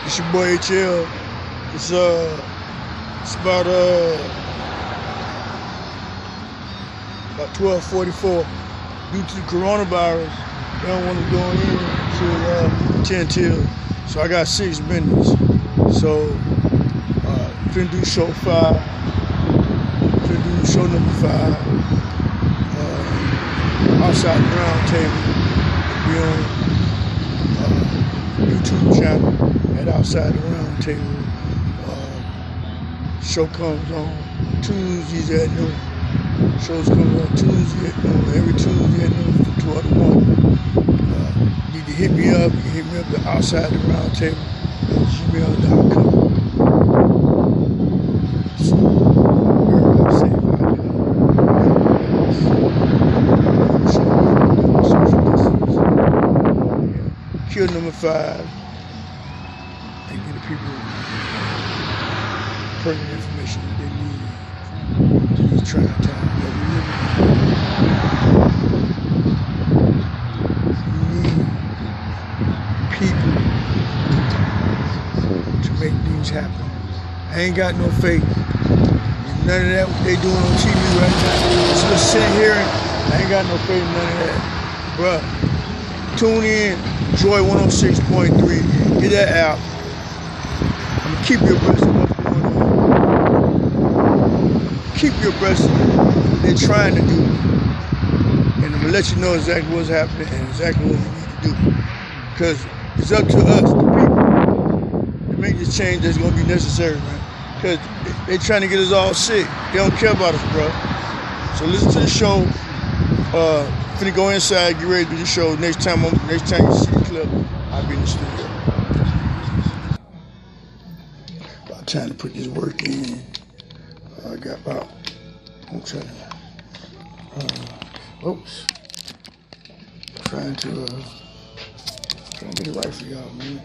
It's your boy HL. It's about 12:44. Due to the coronavirus, they don't want to go in till 10 till. So I got 6 minutes. So finna do show 5. Finna do show number 5. Outside the round table. Be on YouTube channel at Outside the Round Table. Show comes on Tuesdays at noon. Shows come on Tuesday at noon. Every Tuesday at noon from 12 to 1. Need to hit me up. You can hit me up at Outside the Round Table at gmail.com. So, everybody safe out there. Social distance. Kill number 5. And get the people pertinent information that they need in these trying times that we live in. We need people to make things happen. I ain't got no faith in none of that what they doing on TV right now. Just sitting here and I ain't got no faith in none of that. Bruh, tune in, Joy 106.3. Get that app. I'm gonna keep you abreast of what's going on. Keep you abreast of what they're trying to do. And I'm gonna let you know exactly what's happening and exactly what we need to do. Because it's up to us, the people, to make this change that's gonna be necessary, man. Because they're trying to get us all sick. They don't care about us, bro. So listen to the show. Finna go inside, get ready to do the show. Next time you see the clip, I'll be in the studio. About time to put this work in. I got about, I'm trying to get it right for y'all, man.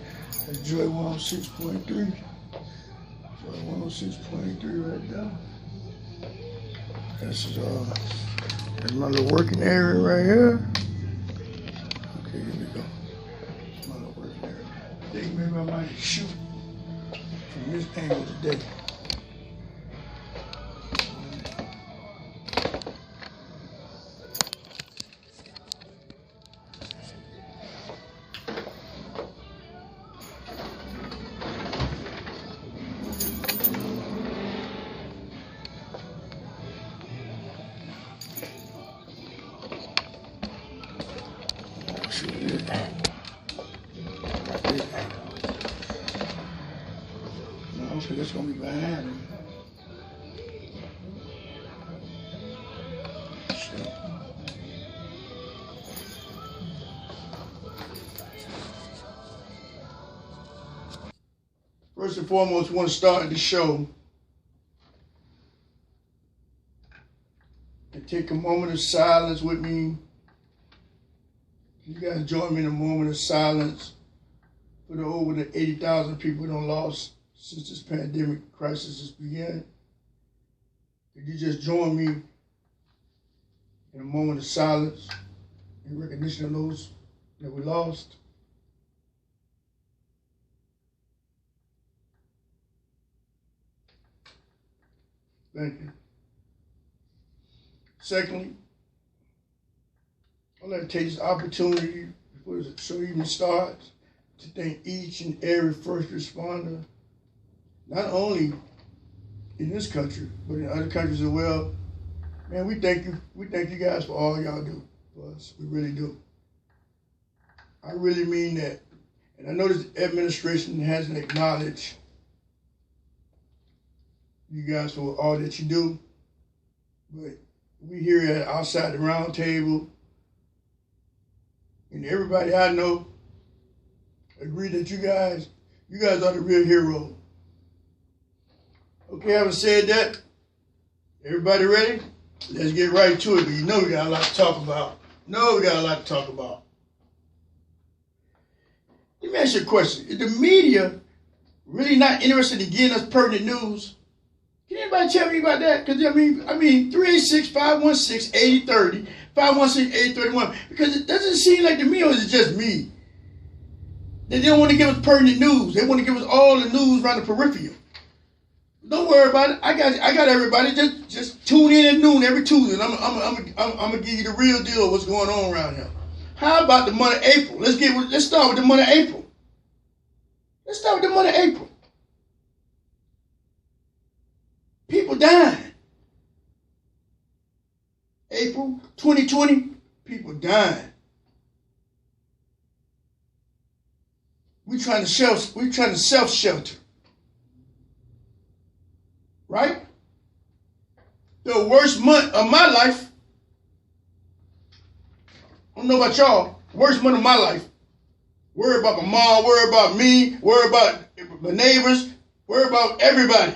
That's Joy 106.3. Joy 106.3 right there. That's my little working area right here. Okay, here we go. My little working area. I think maybe I might shoot from this angle today. No, so that's gonna be behind him. First and foremost, we want to start the show and take a moment of silence with me. You guys join me in a moment of silence for the over 80,000 people that lost since this pandemic crisis has begun. Could you just join me in a moment of silence in recognition of those that we lost? Thank you. Secondly, I'd like to take this opportunity before the show even starts to thank each and every first responder, not only in this country, but in other countries as well. Man, we thank you. We thank you guys for all y'all do for us. We really do. I really mean that. And I know this administration hasn't acknowledged you guys for all that you do, but we here at Outside the Round Table, and everybody I know agree that you guys are the real hero. Okay, having said that, everybody ready? Let's get right to it, but you know we got a lot to talk about. Let me ask you a question. Is the media really not interested in getting us pertinent news? Can anybody tell me about that? Because I mean 386-516-8030, 516-8031, because it doesn't seem like the media is just me. They don't want to give us pertinent news. They want to give us all the news around the peripheral. Don't worry about it. I got everybody. Just tune in at noon every Tuesday. And I'm gonna give you the real deal of what's going on around here. How about the month of April? Let's start with the month of April. Let's start with the month of April. People dying. April 2020, people dying. We trying to self-shelter. Right? The worst month of my life. I don't know about y'all. Worst month of my life. Worry about my mom, worry about me, worry about my neighbors, worry about everybody.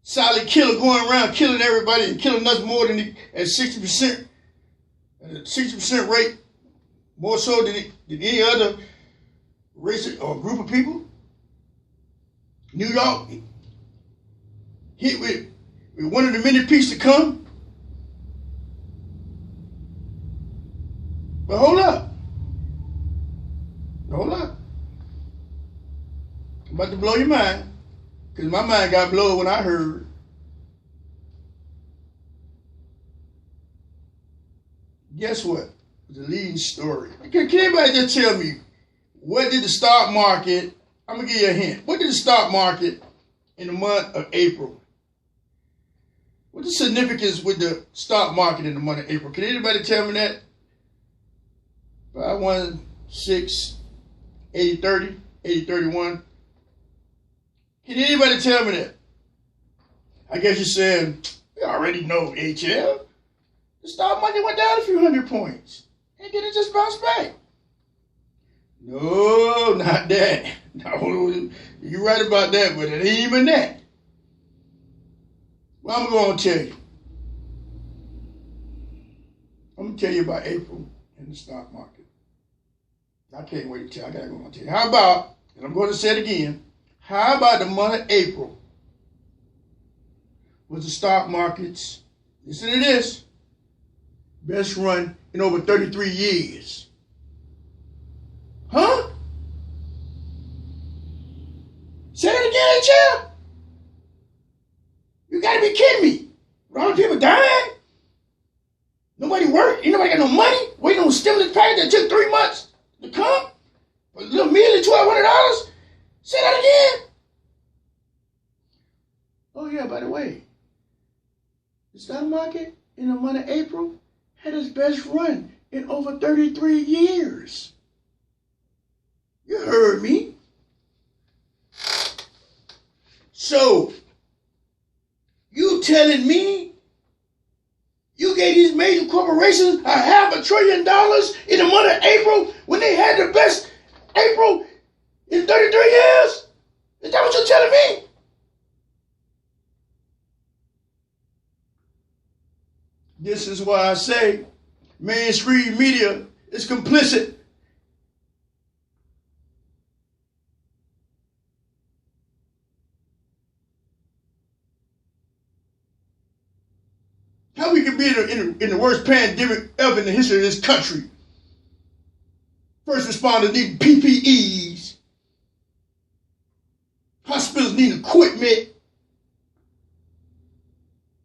Silent killer going around killing everybody and killing us more than at 60%. 60% rate, more so than any other race or group of people. New York hit with one of the many peaks to come. But hold up. Hold up. I'm about to blow your mind. Because my mind got blown when I heard. Guess what? The leading story. Can anybody just tell me, what did the stock market, I'm going to give you a hint. What did the stock market in the month of April? What's the significance with the stock market in the month of April? Can anybody tell me that? 516 8030 8031. Can anybody tell me that? I guess you're saying, we already know, HL. The stock market went down a few hundred points. And then it just bounced back. No, not that. No, you're right about that, but it ain't even that. Well, I'm going to tell you. I'm going to tell you about April in the stock market. I can't wait to tell you. I got to go on tell you. How about, and I'm going to say it again, how about the month of April was the stock market's, listen to this, best run in over 33 years. Huh? Say that again, HL? You gotta be kidding me. Wrong people dying? Nobody worked? Ain't nobody got no money? Waiting on stimulus package that took 3 months to come? For a little million, $1,200? Say that again. Oh yeah, by the way, the stock market in the month of April had its best run in over 33 years. You heard me. So, you telling me you gave these major corporations $500 billion in the month of April when they had the best April in 33 years? Is that what you're telling me? This is why I say mainstream media is complicit. How we can be in the worst pandemic ever in the history of this country? First responders needing PPEs. Hospitals need equipment.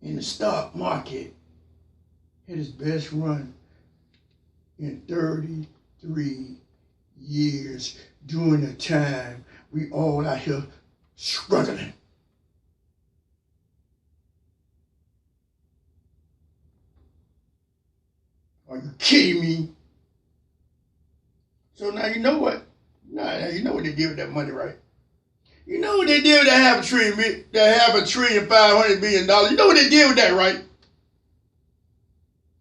In the stock market had its best run in 33 years during a time we all out here struggling. Are you kidding me? So now you know what? Now you know what they did with that money, right? You know what they did with that $500 billion, $500 billion. You know what they did with that, right?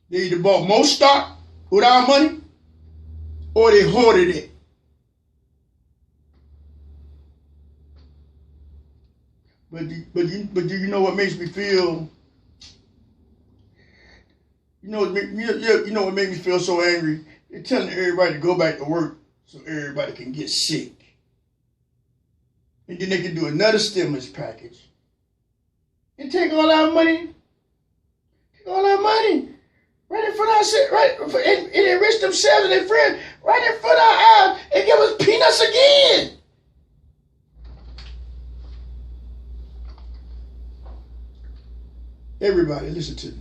They either bought more stock with our money, or they hoarded it. But do you know what makes me feel? You know what made me feel so angry? They're telling everybody to go back to work so everybody can get sick. And then they can do another stimulus package. And take all our money. Take all our money. Right in front of us, and enrich themselves and their friends right in front of our eyes and give us Everybody, listen to me.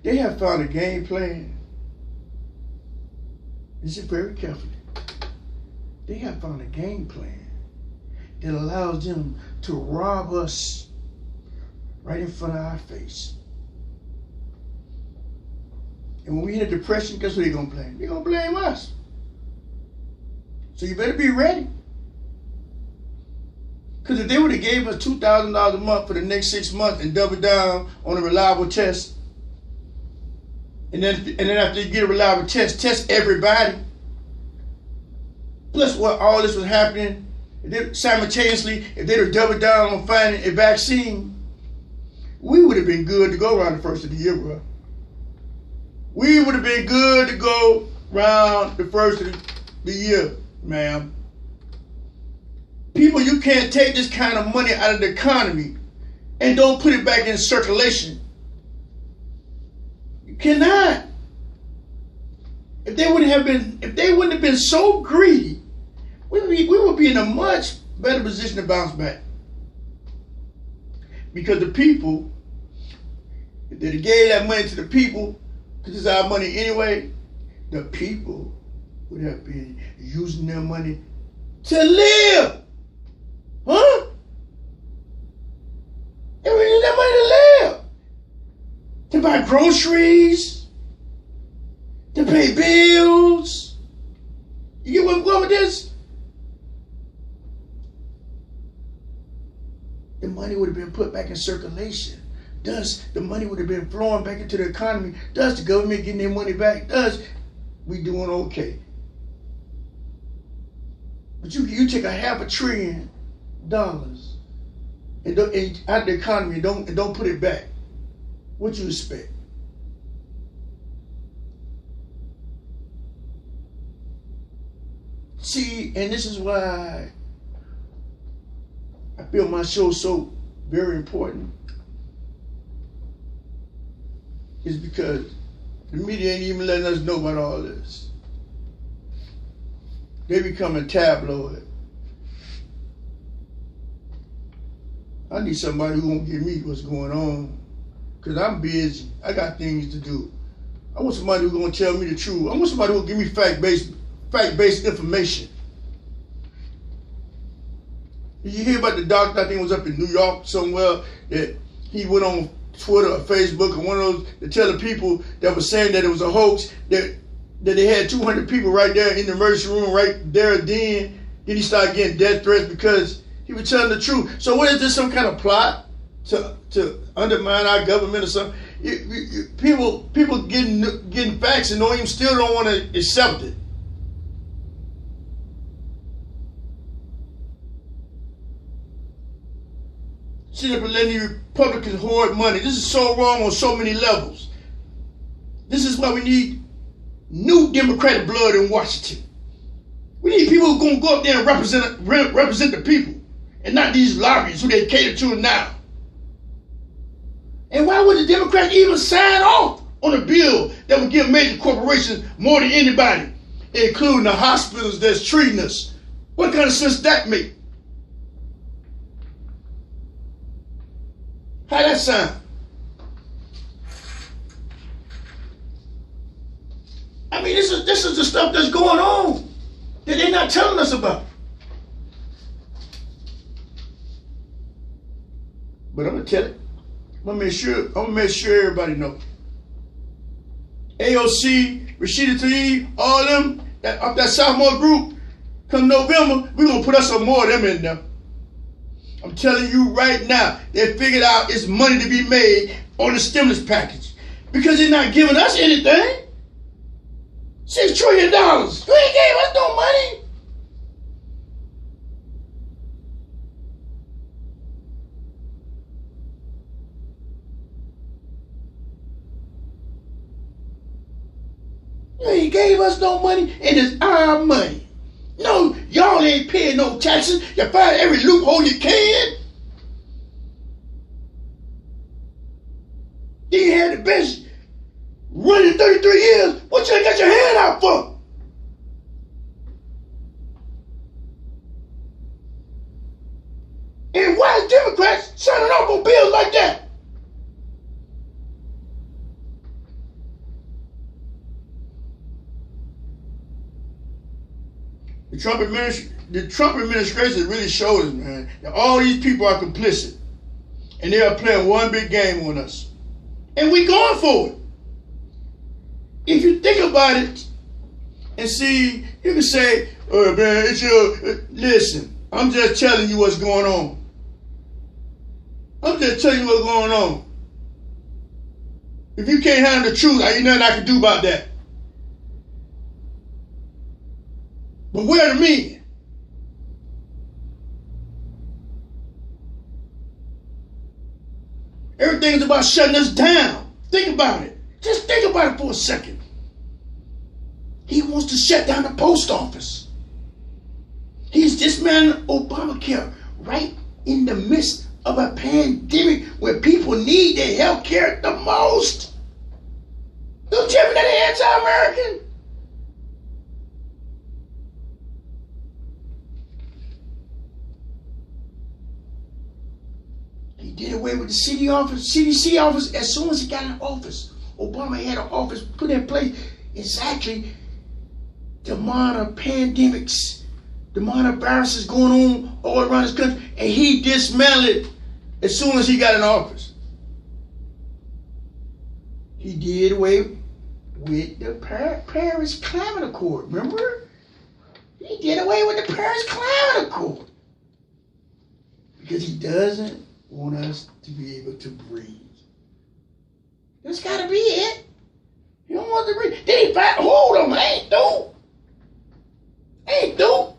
They have found a game plan. Listen very carefully. They have found a game plan that allows them to rob us right in front of our face. And when we hit a depression, guess what they're going to blame? They're going to blame us. So you better be ready. Because if they would have gave us $2,000 a month for the next 6 months and doubled down on a reliable test, and then after you get a reliable test everybody, plus what all this was happening, simultaneously, if they'd have doubled down on finding a vaccine, we would have been good to go around the first of the year, bro. We would have been good to go around the first of the year, ma'am. People, you can't take this kind of money out of the economy and don't put it back in circulation. You cannot. If they wouldn't have been so greedy, we would be in a much better position to bounce back. Because the people, if they gave that money to the people, because it's our money anyway, the people would have been using their money to live. Huh? They were using that money to live. To buy groceries. To pay bills. You get where I'm going with this? The money would have been put back in circulation. Thus, the money would have been flowing back into the economy. Thus, the government getting their money back. Thus, we doing okay. But you take a $500 billion and out of the economy and don't put it back. What you expect? See, and this is why I feel my show so very important. Is because the media ain't even letting us know about all this. They becoming tabloid. I need somebody who won't give me what's going on. Because I'm busy. I got things to do. I want somebody who's going to tell me the truth. I want somebody who will give me fact-based information. Did you hear about the doctor, I think it was up in New York somewhere, that he went on Twitter or Facebook or one of those to tell the people that was saying that it was a hoax, that they had 200 people right there in the emergency room right there then he started getting death threats because he was telling the truth. So what is this, some kind of plot to undermine our government or something? People getting facts and still don't want to accept it. Sit up and letting the Republicans hoard money. This is so wrong on so many levels. This is why we need new Democratic blood in Washington. We need people who are going to go up there and represent the people, and not these lobbyists who they cater to now. And why would the Democrats even sign off on a bill that would give major corporations more than anybody, including the hospitals that's treating us? What kind of sense that make? How that sound? I mean, this is the stuff that's going on that they're not telling us about. But I'm gonna tell it. I'm gonna make sure everybody knows. AOC, Rashida Tlaib, all them that sophomore group, come November, we're gonna put us some more of them in there. I'm telling you right now, they figured out it's money to be made on the stimulus package. Because they're not giving us anything. $6 trillion. You ain't gave us no money. You ain't gave us no money, and it's our money. No, y'all ain't paying no taxes. You find every loophole you can. Then you had the best running 33 years. What you ain't got your hand out for? And why is Democrats Selling automobiles like that. The Trump administration really showed us, man, that all these people are complicit. And they are playing one big game on us. And we going for it. If you think about it and see, you can say, oh man, it's your, listen, I'm just telling you what's going on. I'm just telling you what's going on. If you can't handle the truth, ain't nothing I can do about that. But where the men? Everything's about shutting us down. Think about it. Just think about it for a second. He wants to shut down the post office. He's dismantling Obamacare right in the midst of a pandemic where people need their health care the most. Don't tell me that they're anti-American. He did away with the CDC office as soon as he got in office. Obama had an office put in place exactly to monitor pandemics, the monitor viruses going on all around this country, and he dismantled it as soon as he got in office. He did away with the Paris Climate Accord, remember? He did away with the Paris Climate Accord because he doesn't want us to be able to breathe. That's gotta be it. You don't want to breathe. Then he fired, hold on, ain't through.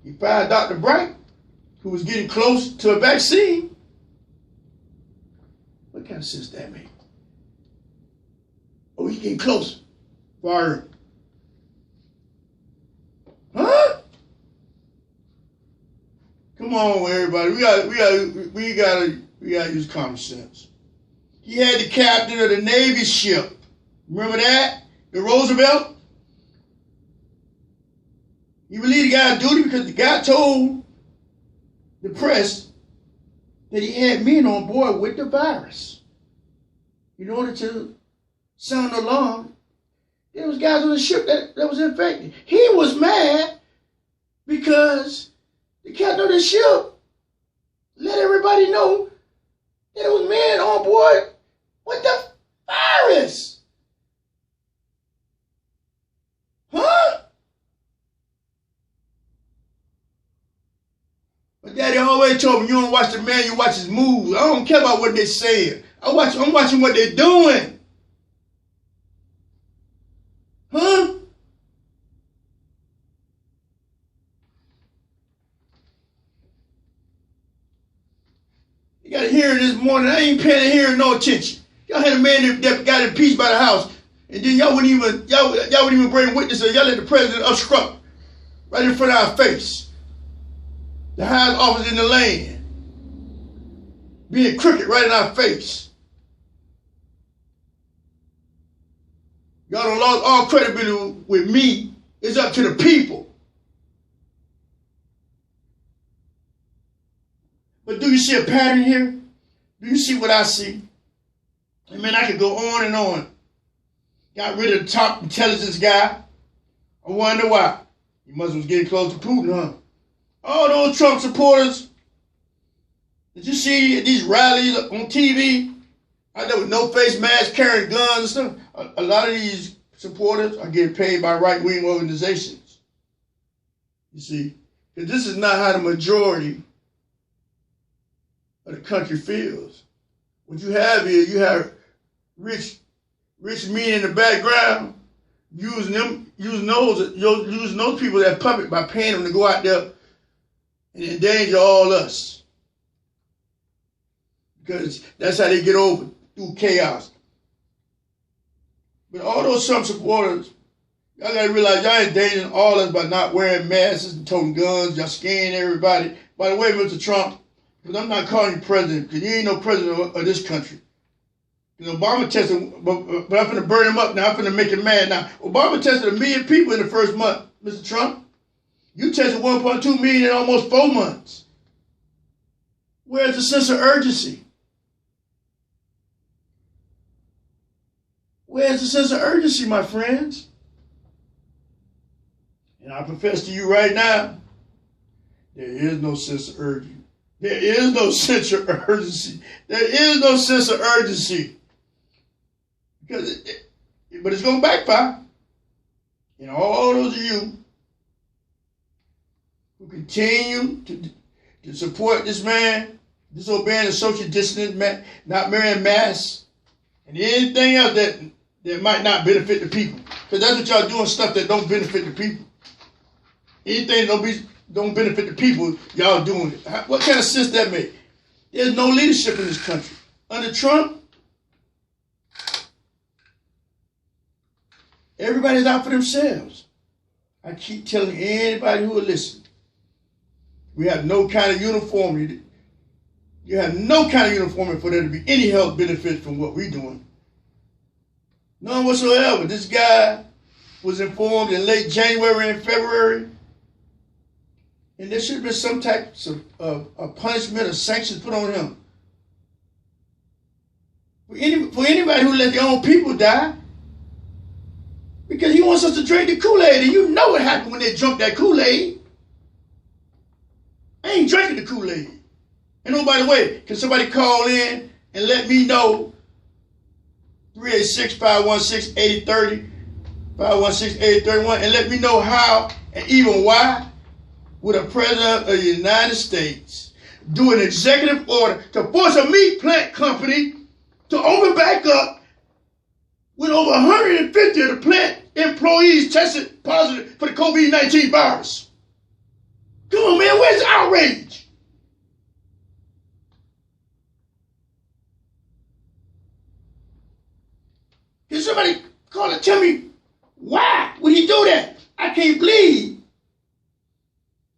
He fired Dr. Bright, who was getting close to a vaccine. What kind of sense that make? Oh, he's getting close. Fire him. Huh? Come on, everybody. We gotta use common sense. He had the captain of the Navy ship. Remember that? The Roosevelt? He relieved the guy of duty because the guy told the press that he had men on board with the virus. In order to sound the alarm, there was guys on the ship that was infected. He was mad because the captain of the ship let everybody know that there was men on board with the virus. Huh? But Daddy always told me, you don't watch the man, you watch his moves. I don't care about what they're saying. I'm watching what they're doing. Huh? You got a hearing this morning. I ain't paying the hearing no attention. Y'all had a man that got impeached by the House, and then y'all wouldn't even bring witnesses. Y'all let the president obstruct right in front of our face. The highest office in the land being crooked right in our face. Y'all done lost all credibility with me. It's up to the people. But do you see a pattern here? Do you see what I see? I mean, I could go on and on. Got rid of the top intelligence guy. I wonder why. He must was getting close to Putin, huh? All those Trump supporters. Did you see these rallies on TV? I know with no face mask, carrying guns and stuff. A lot of these supporters are getting paid by right-wing organizations. You see, because this is not how the majority of the country feels. What you have here, you have rich men in the background using those people that puppet by paying them to go out there and endanger all us. Because that's how they get over through chaos. But all those Trump supporters, y'all gotta realize y'all endangering all us by not wearing masks and toting guns, y'all scaring everybody. By the way, Mr. Trump, because I'm not calling you president, because you ain't no president of this country. Because Obama tested, but I'm finna burn him up now, I'm finna make him mad now. Obama tested 1 million people in the first month, Mr. Trump. You tested 1.2 million in almost 4 months. Where's the sense of urgency? Where's the sense of urgency, my friends? And I confess to you right now, there is no sense of urgency. There is no sense of urgency. There is no sense of urgency. But it's going to backfire. And all those of you who continue to support this man, disobeying the social distancing, not wearing masks, and anything else that might not benefit the people. Because that's what y'all doing, stuff that don't benefit the people. Anything that don't benefit the people, y'all doing it. What kind of sense that make? There's no leadership in this country. Under Trump, everybody's out for themselves. I keep telling anybody who will listen. We have no kind of uniformity. You have no kind of uniformity for there to be any health benefits from what we're doing. None whatsoever. This guy was informed in late January and February, and there should have been some type of punishment or sanctions put on him. For anybody who let their own people die, because he wants us to drink the Kool-Aid, and you know what happened when they drunk that Kool-Aid. I ain't drinking the Kool-Aid. And oh, by the way, can somebody call in and let me know? 386-516-8030, 516-8031, and let me know how and even why would a president of the United States do an executive order to force a meat plant company to open back up when over 150 of the plant employees tested positive for the COVID-19 virus. Come on, man, where's the outrage? Can somebody call and tell me why would he do that? I can't believe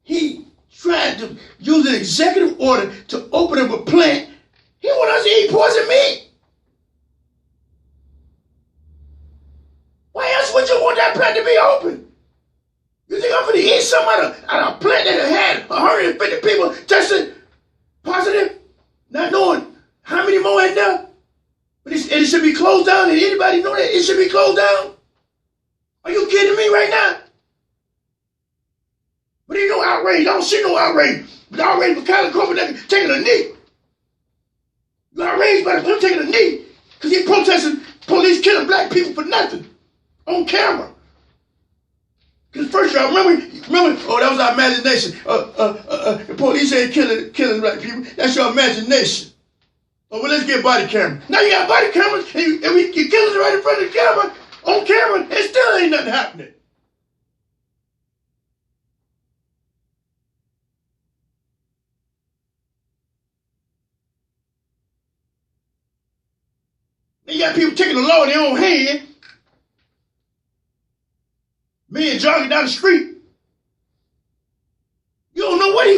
he tried to use an executive order to open up a plant. He want us to eat poison meat. Why else would you want that plant to be open? You think I'm going to eat something out of a plant that had 150 people tested positive, not knowing how many more in there? But it should be closed down, and anybody know that it should be closed down? Are you kidding me right now? But ain't no outrage. I don't see no outrage. But outrage for Colin Kaepernick taking a knee. You outraged by him taking a knee because he protesting police killing black people for nothing on camera. Because first y'all remember, oh, that was our imagination. The police ain't killing black people. That's your imagination. Oh, well, let's get body camera. Now you got body cameras, and you killing us right in front of the camera, on camera, and still ain't nothing happening. Then you got people taking the law in their own hand. Men jogging down the street. You don't know what.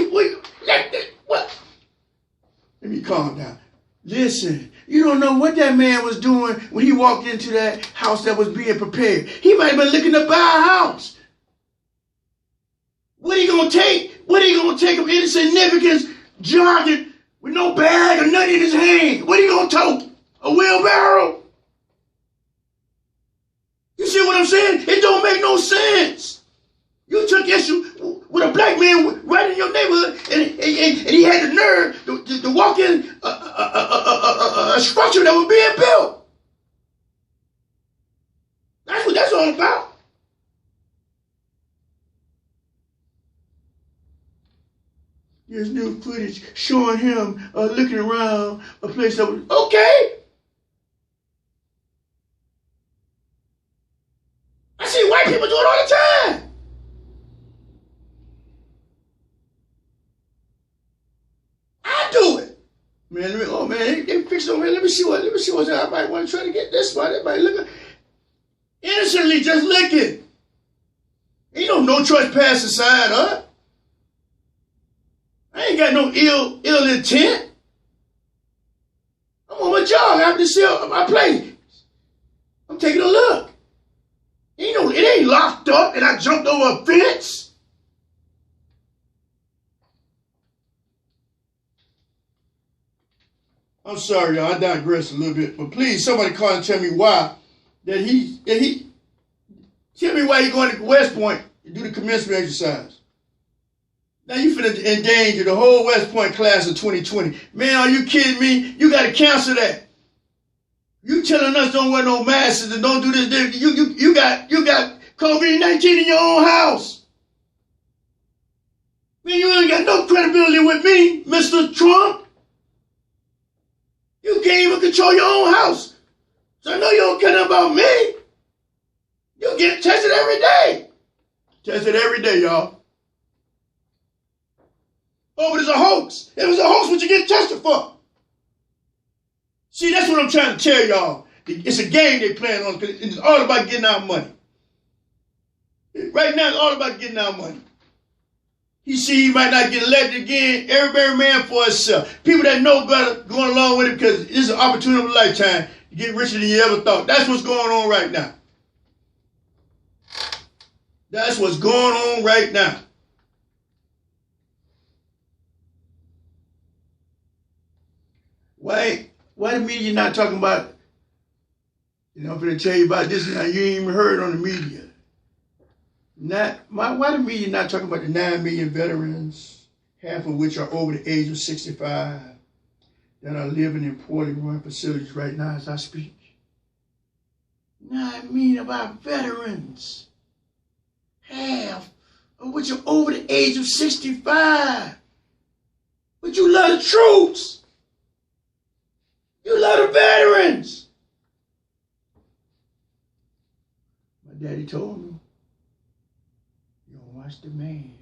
Let me calm down. Listen, you don't know what that man was doing when he walked into that house that was being prepared. He might have been looking to buy a house. What are you going to take? What are you going to take of any significance jogging with no bag or nothing in his hand? What are you going to tote? A wheelbarrow? You see what I'm saying? It don't make no sense. You took issue with a black man right in your neighborhood, and he had the nerve to walk in a structure that was being built. That's what that's all about. There's new footage showing him looking around a place that was okay. I see white people do it all the time. I do it. Man, they fix over here. Let me see what's out. I might want to try to get this spot. Everybody looking. Innocently just looking. Ain't no trespassing sign up. I ain't got no ill intent. I'm on my job. I have to see my place. I'm taking a look. It ain't locked up and I jumped over a fence. I'm sorry, y'all. I digress a little bit, but please, somebody call and tell me why tell me why he going to West Point to do the commencement exercise. Now you finna endanger the whole West Point class of 2020. Man, are you kidding me? You gotta cancel that. You telling us don't wear no masks and don't do this. You got COVID-19 in your own house. Man, you ain't got no credibility with me, Mr. Trump. You can't even control your own house. So I know you don't care nothing about me. You get tested every day. Tested every day, y'all. Oh, but it's a hoax. It was a hoax, what you get tested for? See, that's what I'm trying to tell y'all. It's a game they playing on. It's all about getting our money. Right now, it's all about getting our money. He see he might not get elected again. Everybody man for himself. People that know better going along with it because it's an opportunity of a lifetime to get richer than you ever thought. That's what's going on right now. That's what's going on right now. Why the media not talking about, I'm going to tell you about this now, you ain't even heard on the media. Why the media not talking about the 9 million veterans, half of which are over the age of 65, that are living in poorly run facilities right now as I speak? 9 million of our veterans, half of which are over the age of 65. But you love the troops. You love the veterans. My daddy told me, you don't watch the man,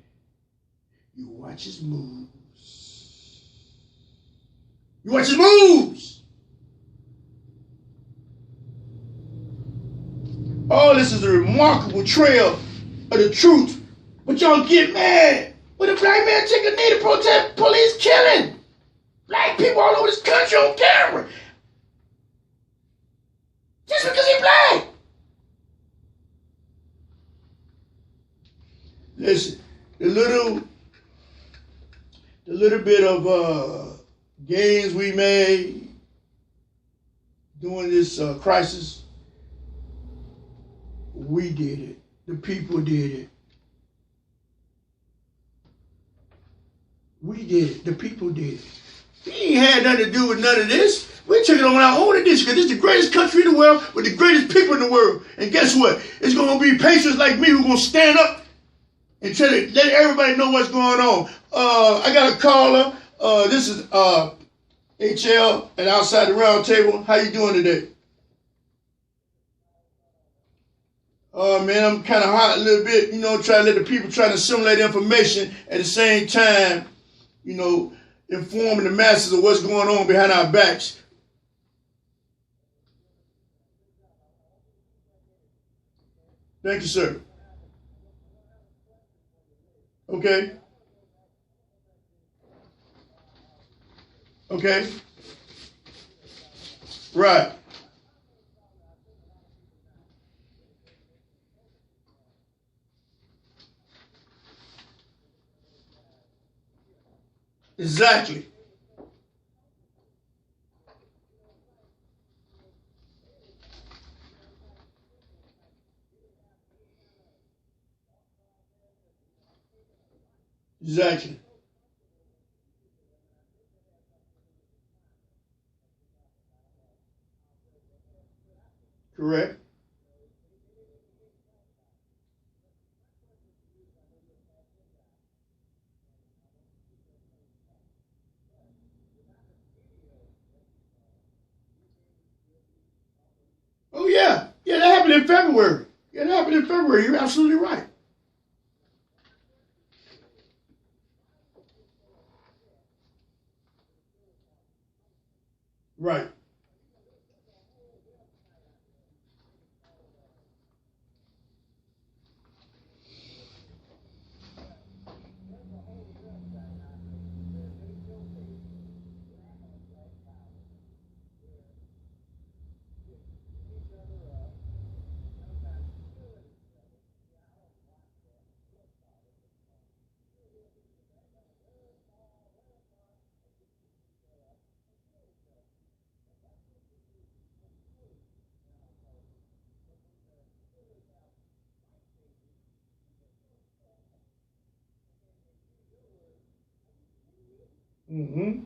you watch his moves. You watch his moves. All this is a remarkable trail of the truth. But y'all get mad when a black man take a knee to protest police killing black people all over this country on camera. Just because he's black. Listen, the little bit of gains we made during this crisis, we did it. The people did it. We did it. The people did it. He ain't had nothing to do with none of this. We took it on our own initiative. This is the greatest country in the world with the greatest people in the world. And guess what? It's going to be patriots like me who are going to stand up and try to let everybody know what's going on. I got a caller. This is HL and Outside the Round Table. How you doing today? Man, I'm kind of hot a little bit, trying to let the people try to assimilate information at the same time, informing the masses of what's going on behind our backs. Thank you, sir. Okay. Okay. Right. Exactly. Exactly. Correct. Oh, yeah. Yeah, that happened in February. Yeah, that happened in February. You're absolutely right. Right. Mm-hmm.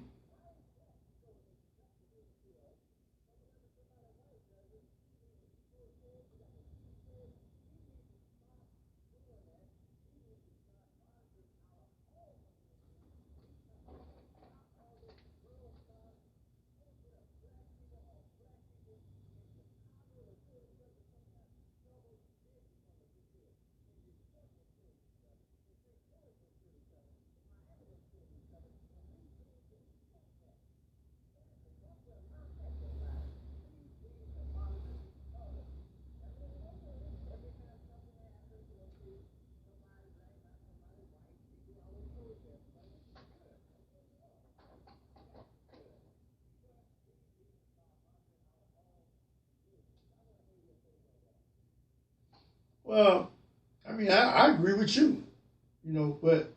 Well, I mean, I agree with you, but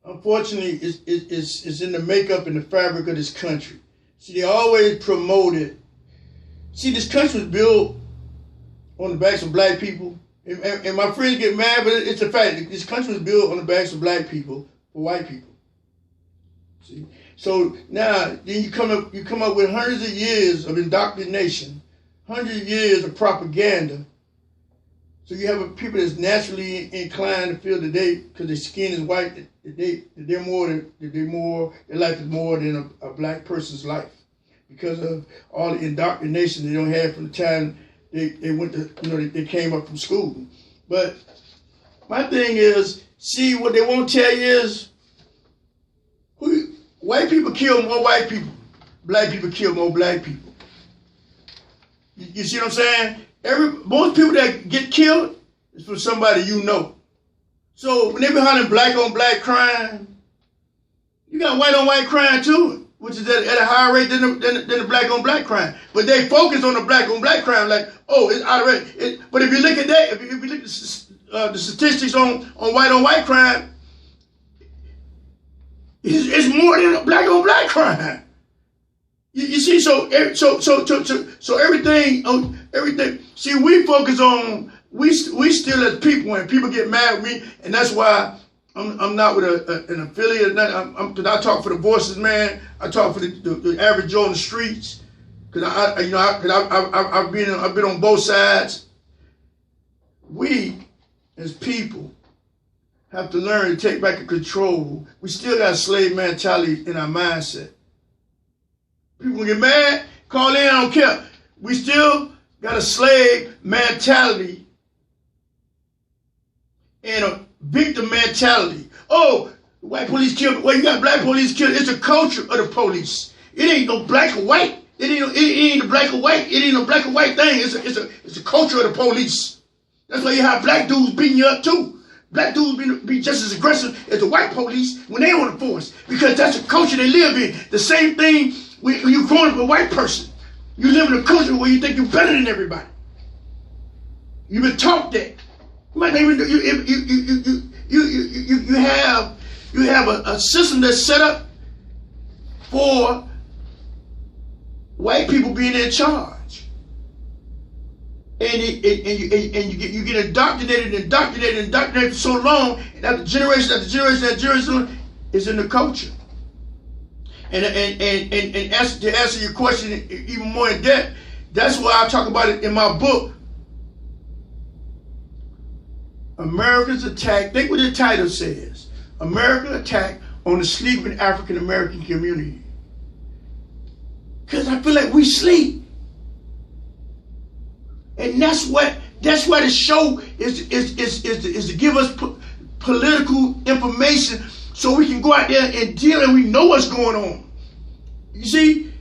unfortunately, it's in the makeup and the fabric of this country. See, they always promoted. See, this country was built on the backs of black people. And my friends get mad, but it's a fact. This country was built on the backs of black people for white people. See? So now, then you come up with hundreds of years of indoctrination, hundreds of years of propaganda. So you have people that's naturally inclined to feel that because their skin is white, their life is more than a black person's life, because of all the indoctrination they don't have from the time they went to, they came up from school. But my thing is, see, what they won't tell you is, white people kill more white people, black people kill more black people. You see what I'm saying? Most people that get killed is from somebody you know. So when they be hollering black on black crime, you got white on white crime too, which is at a higher rate than the black on black crime. But they focus on the black on black crime like, oh, it's out of rate. But if you look at that, if you look at the statistics on white crime, it's more than a black on black crime. You see, so everything. See, we focus on we still as people, and people get mad with me, and that's why I'm not with an affiliate. Cause I talk for the voices, man. I talk for the average Joe on the streets, cause I've been on both sides. We as people have to learn to take back control. We still got a slave mentality in our mindset. People get mad, call in, I don't care. We still got a slave mentality and a victim mentality. Oh, the white police killed, well, you got black police killed. It's a culture of the police. It ain't no black or white. It ain't a black or white. It ain't a black or white thing. It's a culture of the police. That's why you have black dudes beating you up too. Black dudes be just as aggressive as the white police when they on the force, because that's the culture they live in. The same thing when you growing up a white person. You live in a culture where you think you're better than everybody. You've been taught that. You might not even you have a system that's set up for white people being in charge, and you get indoctrinated for so long, and after generation after generation, is in the culture. And to answer your question even more in depth, that's why I talk about it in my book, America's Attack. Think what the title says: America's Attack on the Sleeping African American Community. Because I feel like we sleep, and that's why the show is to give us political information, so we can go out there and deal, and we know what's going on. You see,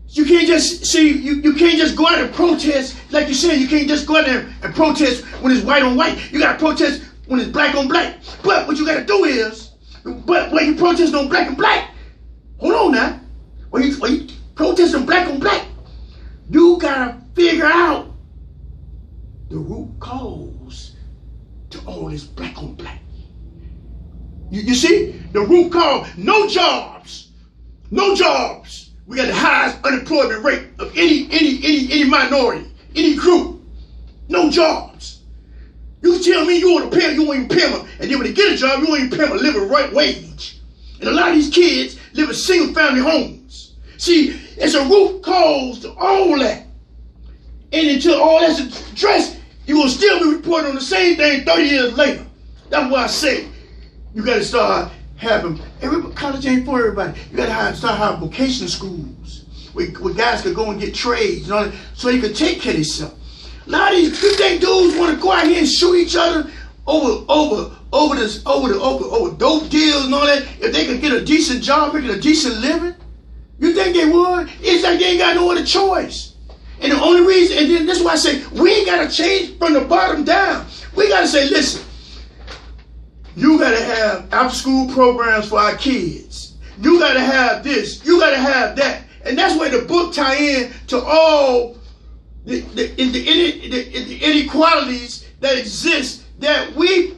you can't just you can't just go out and protest like you said. You can't just go out there and protest when it's white on white. You gotta protest when it's black on black. But what you gotta do is, but when you protest on black and black, hold on now. When you protest on black, you gotta figure out the root cause to all this black on black. You see, the root cause: no jobs. We got the highest unemployment rate of any minority, any group. No jobs. You tell me you won't even pay them, and then when they get a job, you won't even pay them a living right wage. And a lot of these kids live in single family homes. See, it's a root cause to all that. And until all that's addressed, you will still be reporting on the same thing 30 years later. That's why I say you got to start having, college ain't for everybody. You got to start having vocational schools where guys could go and get trades, you know, so they could take care of themselves. A lot of these dudes want to go out here and shoot each other over dope deals and all that. If they could get a decent job, making a decent living, you think they would? It's like they ain't got no other choice. And the only reason, and then that's why I say we ain't got to change from the bottom down. We got to say, listen, you got to have after-school programs for our kids. You got to have this. You got to have that. And that's where the book tie in to all the inequalities that exist that we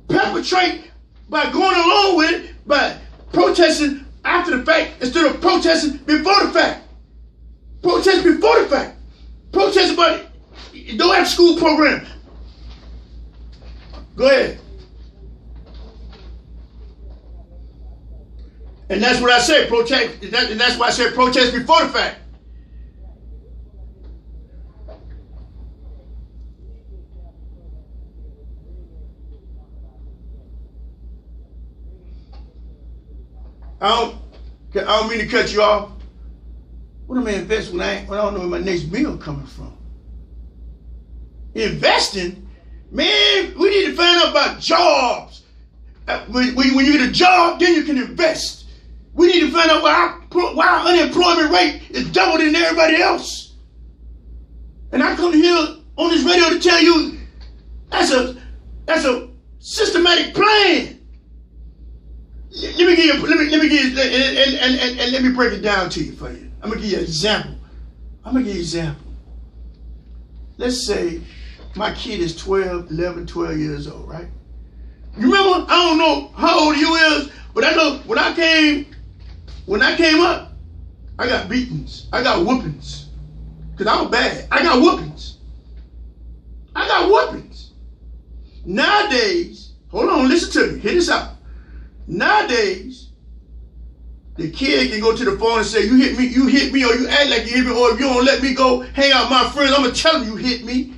perpetrate by going along with it, by protesting after the fact instead of protesting before the fact. Protest before the fact. Protest about it. Don't have school program. Go ahead. And that's what I said, protest, and that's why I said protest before the fact. I don't mean to cut you off. What am I invest when I don't know where my next meal coming from? Investing? Man, we need to find out about jobs. When you get a job, then you can invest. We need to find out why our unemployment rate is double than everybody else. And I come here on this radio to tell you that's a systematic plan. Let me break it down to you for you. I'm gonna give you an example. Let's say my kid is 12 years old, right? You remember? I don't know how old you is, but I know when I came up, I got beatings. I got whoopings. Because I was bad. I got whoopings. Nowadays, hold on, listen to me. Hear this out. Nowadays, the kid can go to the phone and say, you hit me, or you act like you hit me, or if you don't let me go hang out with my friends, I'm going to tell them you hit me,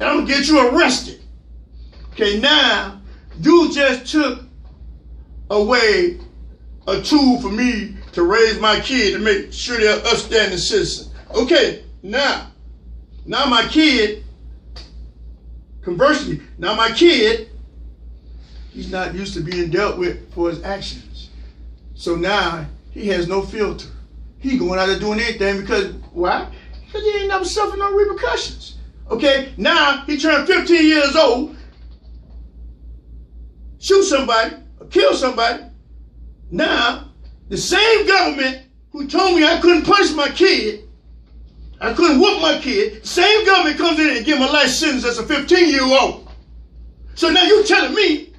and I'm going to get you arrested. Okay, now, you just took away a tool for me to raise my kid to make sure they're an upstanding citizen. Okay, now my kid, conversely, he's not used to being dealt with for his actions. So now he has no filter. He going out there doing anything because, why? Because he ain't never suffered no repercussions. Okay, now he turned 15 years old, shoot somebody, or kill somebody. Now, the same government who told me I couldn't punish my kid, I couldn't whoop my kid, the same government comes in and gives him a life sentence as a 15-year-old. So now you telling me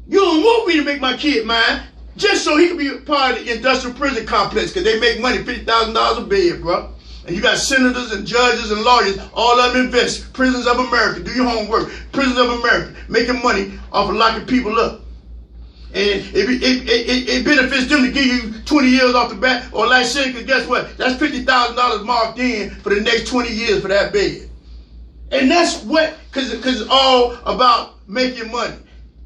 you don't want me to make my kid mine just so he can be a part of the industrial prison complex because they make money, $50,000 a bed, bro. And you got senators and judges and lawyers, all of them invest. Prisons of America, do your homework. Prisons of America, making money off of locking people up. And it benefits them to give you 20 years off the bat or life sentence, because guess what? That's $50,000 marked in for the next 20 years for that bed. And that's what, because it's all about making money.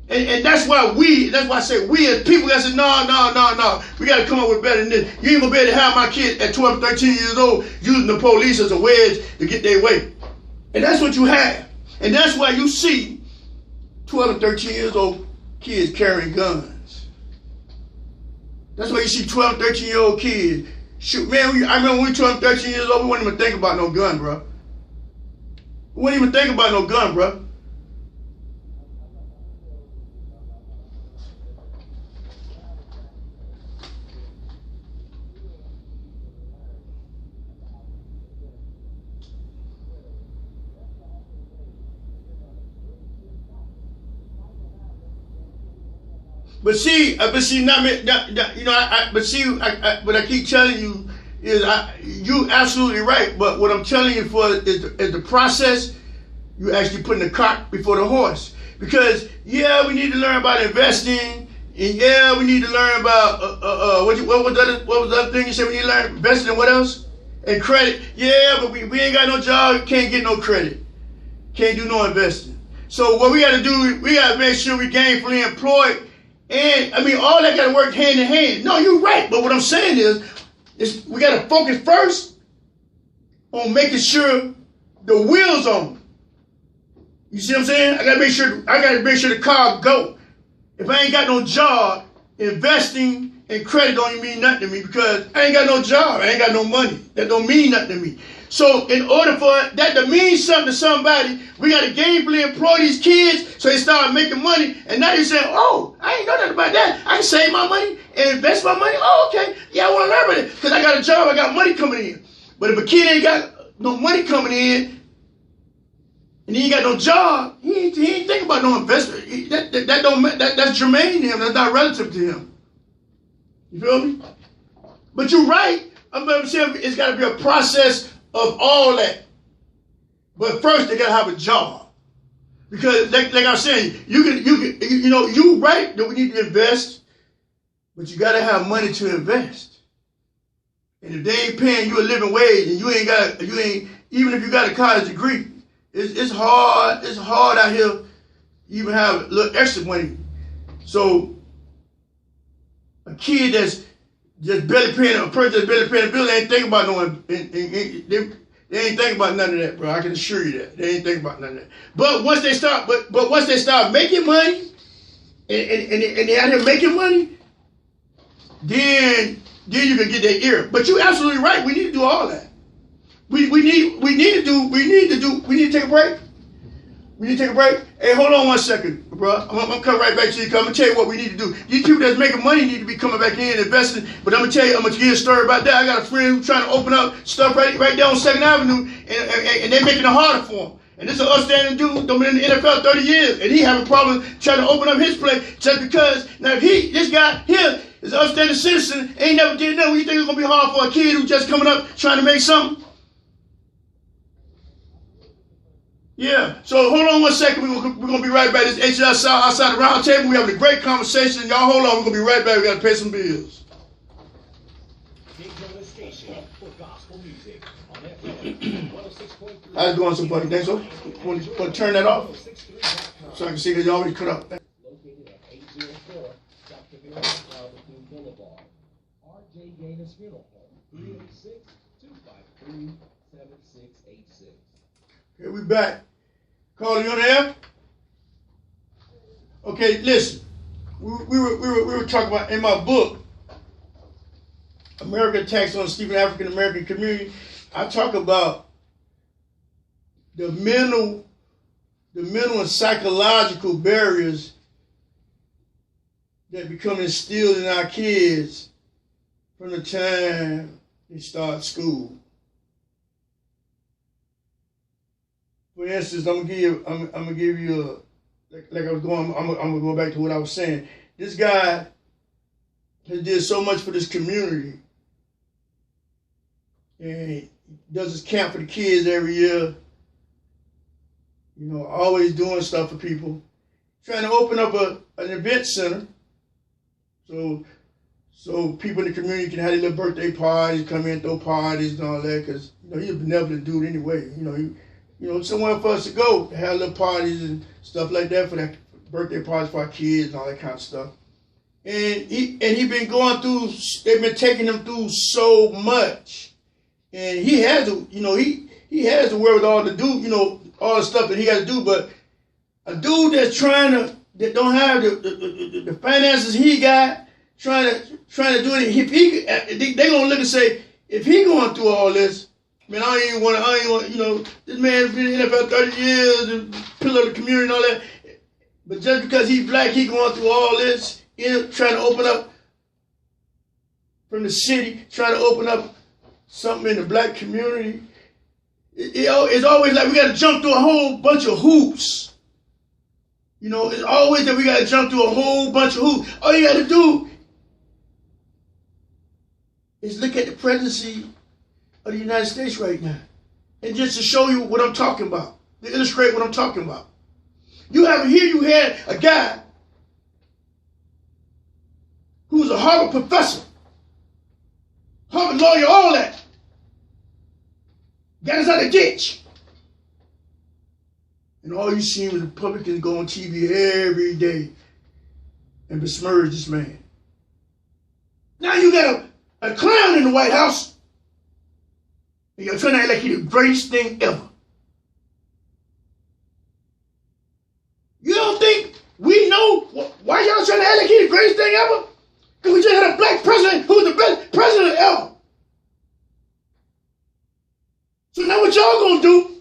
And that's why I say we as people gotta say, no. We gotta come up with better than this. You ain't gonna be able to have my kid at 12, 13 years old using the police as a wedge to get their way. And that's what you have. And that's why you see 12 and 13 years old kids carrying guns. That's why you see 12, 13-year-old kids shoot. Man, I remember when we were 12, 13 years old, we wouldn't even think about no gun, bro. We wouldn't even think about no gun, bro. But I keep telling you is you absolutely right. But what I'm telling you is the process. You actually putting the cart before the horse. Because yeah, we need to learn about investing. And yeah, we need to learn about what was the other thing you said we need to learn? Investing in what else? And credit. Yeah, but we ain't got no job, can't get no credit. Can't do no investing. So what we gotta do, we gotta make sure we gainfully employed. And I mean all that gotta work hand in hand. No, you're right, but what I'm saying is we gotta focus first on making sure the wheels on. You see what I'm saying? I gotta make sure the car go. If I ain't got no job, investing in credit don't even mean nothing to me because I ain't got no job. I ain't got no money. That don't mean nothing to me. So in order for that to mean something to somebody, we got to gainfully employ these kids so they start making money. And now you're saying, oh, I ain't know nothing about that. I can save my money and invest my money. Oh, okay. Yeah, I want to learn about it because I got a job. I got money coming in. But if a kid ain't got no money coming in, and he ain't got no job, he ain't think about no investment. That's germane to him. That's not relative to him. You feel me? But you're right. I'm saying it's got to be a process of all that. But first, they got to have a job. Because, like I was saying, you right that we need to invest, but you got to have money to invest. And if they ain't paying you a living wage, and even if you got a college degree, it's hard out here even have a little extra money. So a kid that's just barely paying, a person that's barely paying a bill, they ain't thinking about they ain't thinking about none of that, bro. I can assure you that. They ain't thinking about none of that. But once they start making money and they out here making money, then you can get their ear. But you're absolutely right. We need to do all that. We need to take a break. We need to take a break. Hey, hold on one second, bro. I'm gonna come right back to you. I'm gonna tell you what we need to do. These people that's making money need to be coming back in and investing. But I'm gonna give you a story about that. I got a friend who's trying to open up stuff right there on 2nd Avenue, and they're making it harder for him. And this is an upstanding dude, been in the NFL 30 years, and he having problems trying to open up his place just because now if this guy here is an upstanding citizen, ain't never did nothing. You think it's gonna be hard for a kid who's just coming up trying to make something? Yeah, so hold on one second. We're going to be right back. This is HL South outside the round table. We're having a great conversation. Y'all hold on. We're going to be right back. We got to pay some bills. How's it going, somebody? Think so? Want to turn that off? So I can see that you already cut up. Located at 804 South Community Boulevard. R.J. Gaines Funeral Home, 306-253-7686. Okay, we back. Carl, you on the air? Okay, listen. We were talking about in my book, American Attacks on the Sleeping African American Community. I talk about the mental and psychological barriers that become instilled in our kids from the time they start school. For instance, I'm gonna give you like I was going. I'm gonna go back to what I was saying. This guy has did so much for this community, and he does his camp for the kids every year. You know, always doing stuff for people. Trying to open up an event center, so people in the community can have their little birthday parties, come in, throw parties and all that. Because he's a benevolent dude anyway. Somewhere for us to go, to have little parties and stuff like that for that birthday parties for our kids and all that kind of stuff. And he been going through, they've been taking him through so much. And he has to, he has the wherewithal to do, all the stuff that he got to do. But a dude that don't have the finances he got, trying to do it, they gonna look and say, if he going through all this, man, I ain't want, this man's been in the NFL 30 years, and pillar of the community and all that. But just because he's black, he going through all this, trying to open up from the city, trying to open up something in the black community. It's always like we got to jump through a whole bunch of hoops. It's always that we got to jump through a whole bunch of hoops. All you got to do is look at the presidency of the United States right now. And just to show you what I'm talking about, to illustrate what I'm talking about. You had a guy Harvard professor, Harvard lawyer, all that. Got us out of the ditch. And all you see was Republicans go on TV every day and besmirch this man. Now you got a clown in the White House, and you're trying to act like he's the greatest thing ever. You don't think we know why y'all trying to act like he's the greatest thing ever? Because we just had a black president who was the best president ever. So now what y'all gonna do?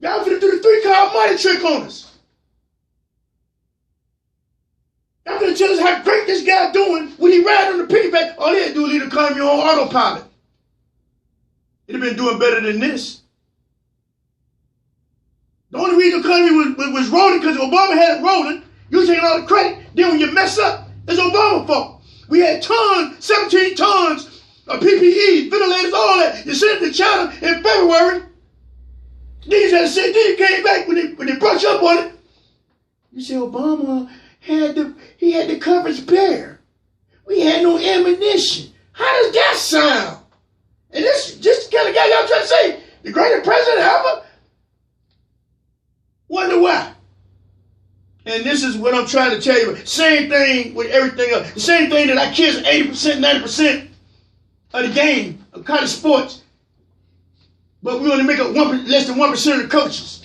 Y'all finna do the 3-card money trick on us. Y'all finna tell us how great this guy doing when he ride on the piggyback. All he had to do was leave the economy on autopilot. He'd have been doing better than this. The only reason the economy was rolling because Obama had it rolling. You taking all the credit. Then when you mess up, it's Obama's fault. We had 17 tons of PPE, ventilators, all that. You sent it to China in February. These had said, then you came back when they brought you up on it. You say Obama had the coverage bare. We had no ammunition. How does that sound? And this the kind of guy y'all trying to say, the greatest president ever? Wonder why. And this is what I'm trying to tell you. Same thing with everything else. The same thing that our kids 80%, 90% of the game of college sports. But we only make up less than 1% of the coaches.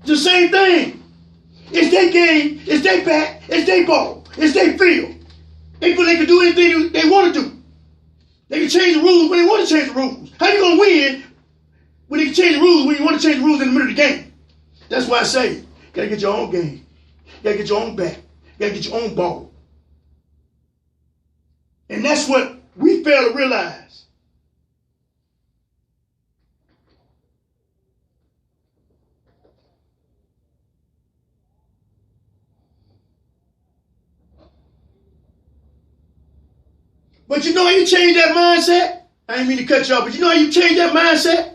It's the same thing. It's their game, it's their bat, it's their ball, it's their field. They feel they can do anything they want to do. They can change the rules when they want to change the rules. How you going to win when they can change the rules when you want to change the rules in the middle of the game? That's why I say, you got to get your own game. You got to get your own bat. You got to get your own ball. And that's what we fail to realize. But you know how you change that mindset? I didn't mean to cut you off, but you know how you change that mindset?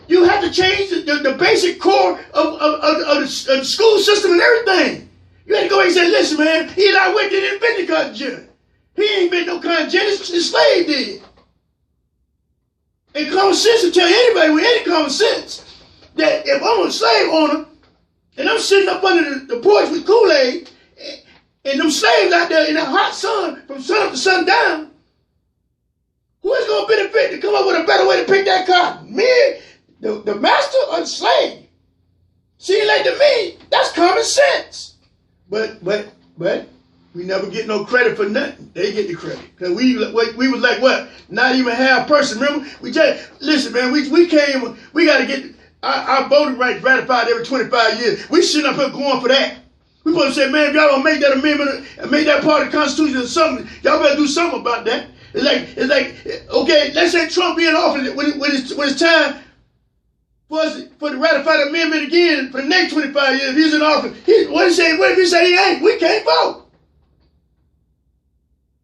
You have to change the basic core of the school system and everything. You had to go ahead and say, listen, man, Eli Wick didn't invent the cotton gin. He ain't been no cotton gin, the slave did. And common sense will tell anybody with any common sense that if I'm a slave owner and I'm sitting up under the porch with Kool-Aid and them slaves out there in the hot sun from sun up to sundown, who is going to benefit to come up with a better way to pick that cotton? Me, the master, or the slave? Seems like to me, that's common sense. But we never get no credit for nothing. They get the credit. Because we was like what? Not even half person. Remember? We just, listen, man, we came, we got to get our voting rights ratified every 25 years. We shouldn't up here going for that. We supposed to say, man, if y'all don't make that amendment and make that part of the Constitution or something, y'all better do something about that. It's like, okay, let's say Trump be in office when it's time for to ratify the amendment again for the next 25 years. He's in office. What if he say he ain't? We can't vote.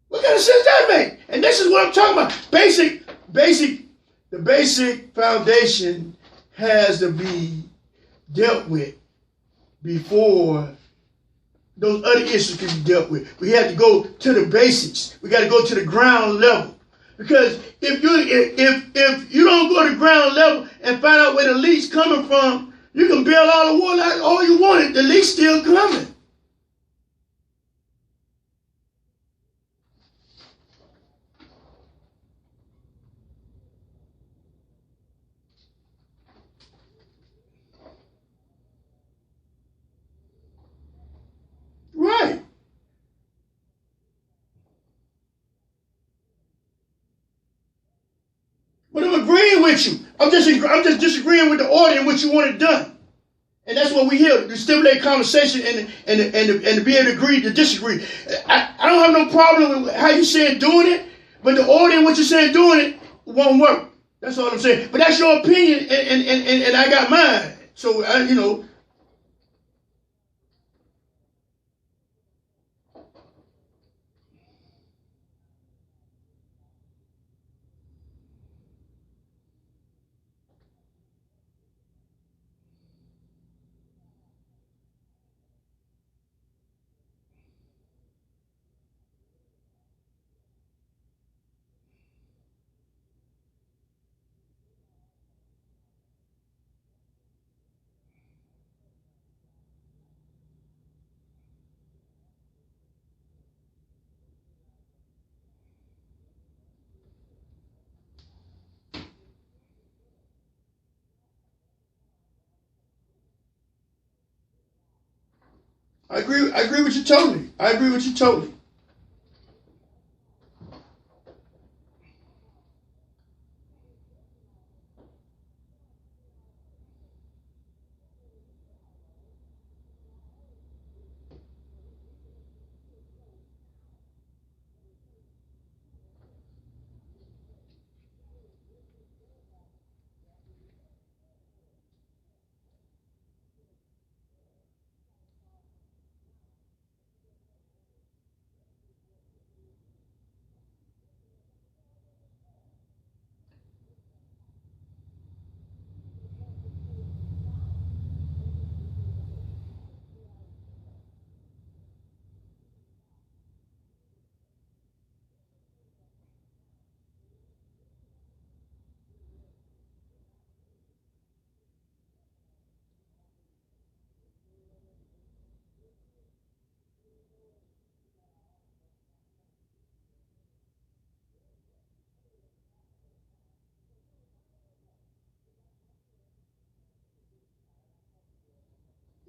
What kind of sense that make? And this is what I'm talking about. The basic foundation has to be dealt with before those other issues can be dealt with. We have to go to the basics. We got to go to the ground level. Because if you don't go to ground level and find out where the leak's coming from, you can build all the water out all you want. The leak's still coming. Right. But I'm agreeing with you. I'm just disagreeing with the order in which you want it done. And that's what we here, to stimulate conversation and to be able to agree to disagree. I don't have no problem with how you saying doing it, but the order in which you're saying doing it won't work. That's all I'm saying. But that's your opinion, and I got mine. So, you know. I agree with you totally. I agree with you totally.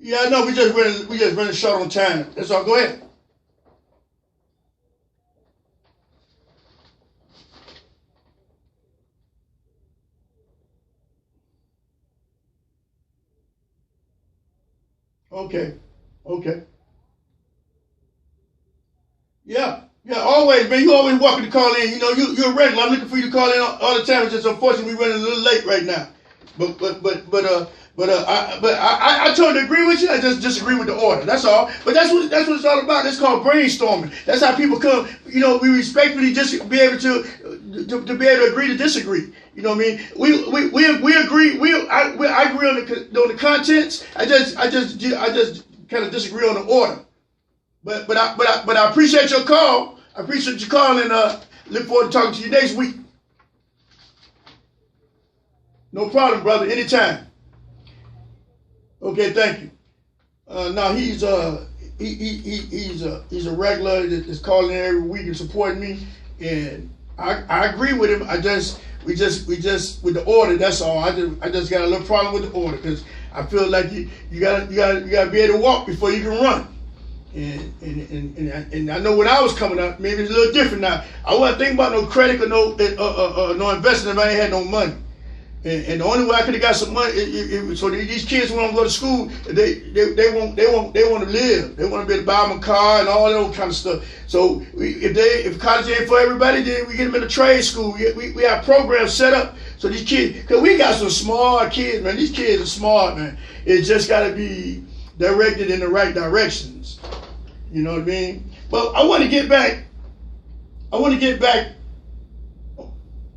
Yeah, I know. We just running short on time. That's all. Go ahead. Okay. Okay. Yeah. Yeah, always, man. You always welcome to call in. You know, you're a regular. I'm looking for you to call in all the time. It's just unfortunately we're running a little late right now. I totally agree with you. I just disagree with the order. That's all. But that's what it's all about. It's called brainstorming. That's how people come. You know, we respectfully just be able to be able to agree to disagree. You know what I mean? We agree. I agree on the contents. I just kind of disagree on the order. But I appreciate your call. I appreciate your call and look forward to talking to you next week. No problem, brother. Anytime. Okay, thank you. Now he's a regular that's calling every week and supporting me, and I agree with him. We just with the order. That's all. I just got a little problem with the order because I feel like you gotta be able to walk before you can run. And I know when I was coming up, maybe it's a little different now. I wasn't thinking about no credit or no investment if I ain't had no money. And the only way I could have got some money, so these kids want to go to school, they want to live. They want to be able to buy them a car and all that kind of stuff. So if college ain't for everybody, then we get them in a trade school. We have programs set up so these kids, because we got some smart kids, man. These kids are smart, man. It just got to be directed in the right directions. You know what I mean? But I want to get back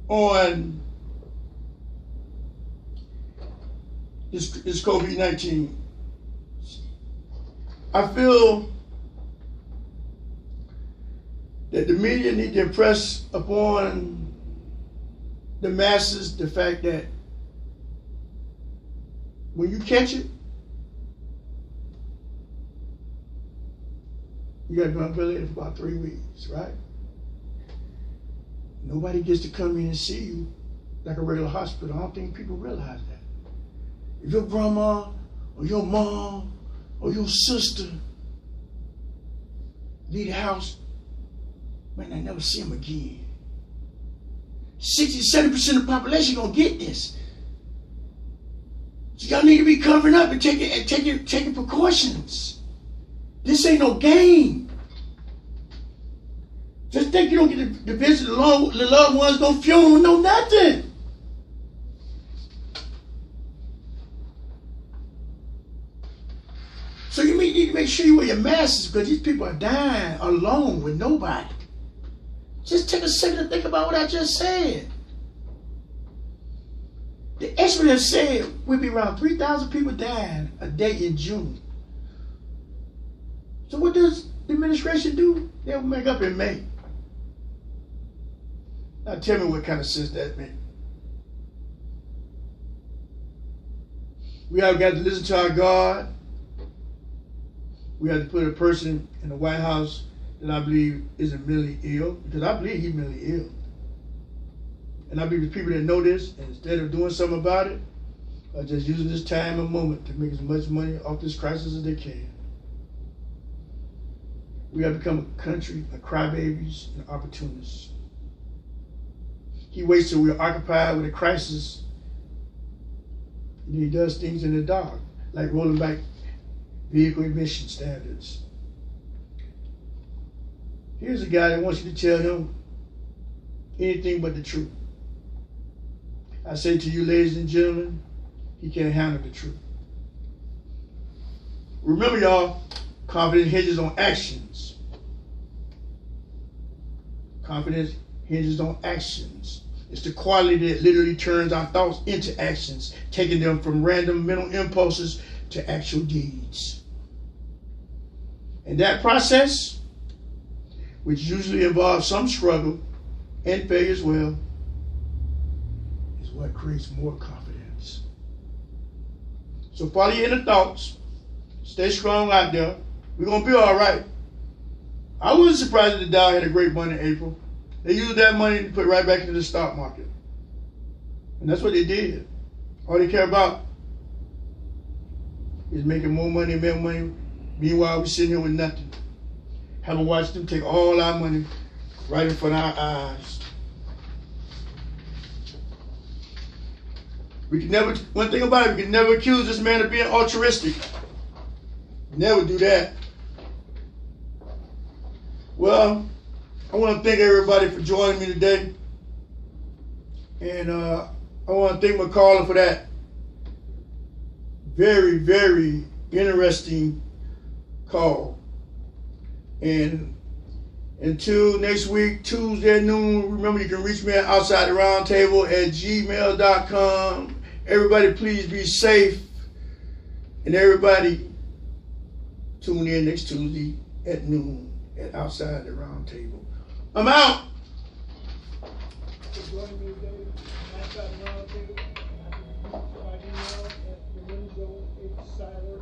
on this COVID-19. I feel that the media need to impress upon the masses the fact that when you catch it, you got to be on ventilator for about 3 weeks, right? Nobody gets to come in and see you like a regular hospital. I don't think people realize that. If your grandma or your mom or your sister leave the house, man, I never see them again. 60-70% of the population gonna get this. So y'all need to be covering up and taking precautions. This ain't no game. Just think you don't get to visit the loved ones, no funeral, no nothing. So you need to make sure you wear your masks because these people are dying alone with nobody. Just take a second to think about what I just said. The expert have said we'll be around 3,000 people dying a day in June. So what does the administration do? They'll make up in May. Now tell me what kind of sense that makes. We have got to listen to our God. We have to put a person in the White House that I believe isn't mentally ill, because I believe he's mentally ill. And I believe the people that know this, and instead of doing something about it, are just using this time and moment to make as much money off this crisis as they can. We have become a country of crybabies and opportunists. He waits till we're occupied with a crisis, and he does things in the dark, like rolling back vehicle emission standards. Here's a guy that wants you to tell him anything but the truth. I say to you, ladies and gentlemen, he can't handle the truth. Remember, y'all, confidence hinges on actions. Confidence hinges on actions. It's the quality that literally turns our thoughts into actions, taking them from random mental impulses to actual deeds. And that process, which usually involves some struggle and failure as well, is what creates more confidence. So follow your inner thoughts. Stay strong out there. We're going to be all right. I wasn't surprised that the Dow had a great month in April. They used that money to put right back into the stock market. And that's what they did. All they care about is making more money and more money. Meanwhile, we're sitting here with nothing. Having watched them take all our money right in front of our eyes. We can never, one thing about it, we can never accuse this man of being altruistic. Never do that. Well, I want to thank everybody for joining me today. And I want to thank McCarla for that very, very interesting call. And until next week, Tuesday at noon, remember you can reach me at outsidetheroundtable@gmail.com. Everybody please be safe. And everybody tune in next Tuesday at noon at Outside the Round Table. I'm out. Joining me today, Outside the Round Table. My email at Lorenzo H. Siler